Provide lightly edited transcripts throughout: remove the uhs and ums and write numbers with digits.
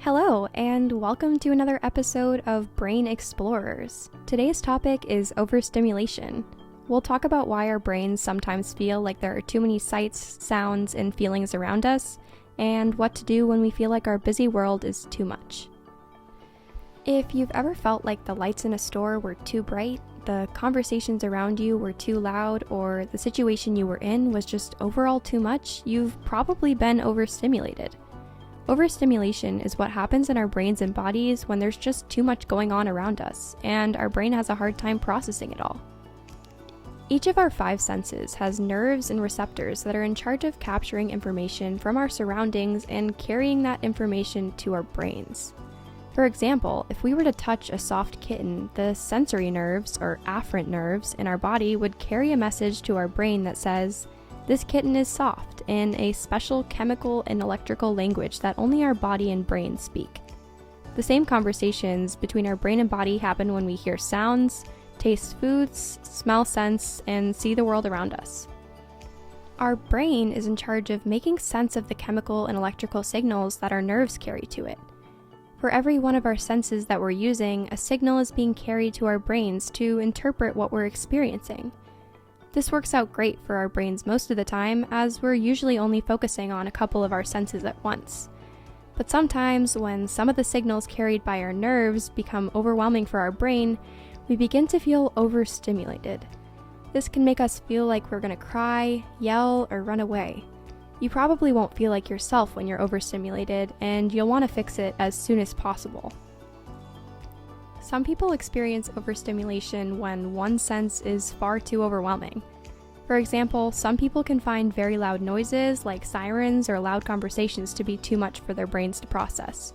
Hello, and welcome to another episode of Brain Explorers. Today's topic is overstimulation. We'll talk about why our brains sometimes feel like there are too many sights, sounds, and feelings around us, and what to do when we feel like our busy world is too much. If you've ever felt like the lights in a store were too bright, the conversations around you were too loud, or the situation you were in was just overall too much, you've probably been overstimulated. Overstimulation is what happens in our brains and bodies when there's just too much going on around us, and our brain has a hard time processing it all. Each of our 5 senses has nerves and receptors that are in charge of capturing information from our surroundings and carrying that information to our brains. For example, if we were to touch a soft kitten, the sensory nerves, or afferent nerves, in our body would carry a message to our brain that says, "This kitten is soft," in a special chemical and electrical language that only our body and brain speak. The same conversations between our brain and body happen when we hear sounds, taste foods, smell scents, and see the world around us. Our brain is in charge of making sense of the chemical and electrical signals that our nerves carry to it. For every one of our senses that we're using, a signal is being carried to our brains to interpret what we're experiencing. This works out great for our brains most of the time, as we're usually only focusing on a couple of our senses at once. But sometimes, when some of the signals carried by our nerves become overwhelming for our brain, we begin to feel overstimulated. This can make us feel like we're going to cry, yell, or run away. You probably won't feel like yourself when you're overstimulated, and you'll want to fix it as soon as possible. Some people experience overstimulation when one sense is far too overwhelming. For example, some people can find very loud noises like sirens or loud conversations to be too much for their brains to process.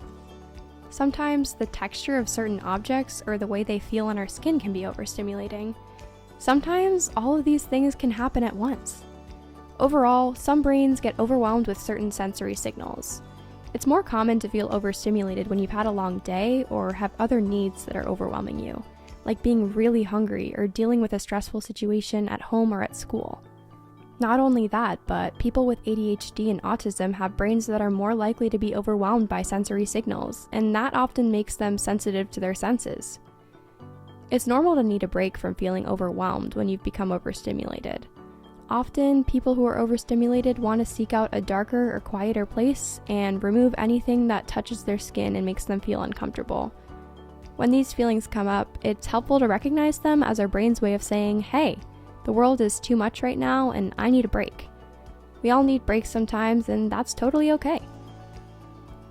Sometimes the texture of certain objects or the way they feel on our skin can be overstimulating. Sometimes all of these things can happen at once. Overall, some brains get overwhelmed with certain sensory signals. It's more common to feel overstimulated when you've had a long day or have other needs that are overwhelming you, like being really hungry or dealing with a stressful situation at home or at school. Not only that, but people with ADHD and autism have brains that are more likely to be overwhelmed by sensory signals, and that often makes them sensitive to their senses. It's normal to need a break from feeling overwhelmed when you've become overstimulated. Often, people who are overstimulated want to seek out a darker or quieter place and remove anything that touches their skin and makes them feel uncomfortable. When these feelings come up, it's helpful to recognize them as our brain's way of saying, "Hey, the world is too much right now and I need a break." We all need breaks sometimes, and that's totally okay.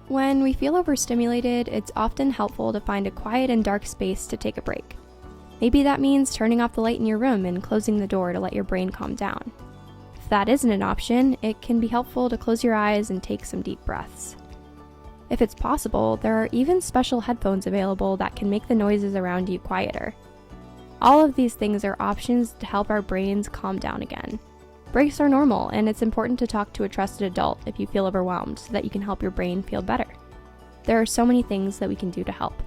When we feel overstimulated, it's often helpful to find a quiet and dark space to take a break. Maybe that means turning off the light in your room and closing the door to let your brain calm down. If that isn't an option, it can be helpful to close your eyes and take some deep breaths. If it's possible, there are even special headphones available that can make the noises around you quieter. All of these things are options to help our brains calm down again. Breaks are normal, and it's important to talk to a trusted adult if you feel overwhelmed so that you can help your brain feel better. There are so many things that we can do to help.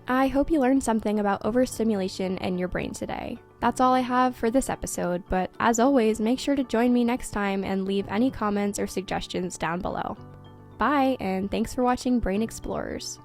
I hope you learned something about overstimulation and your brain today. That's all I have for this episode, but as always, make sure to join me next time and leave any comments or suggestions down below. Bye, and thanks for watching Brain Explorers.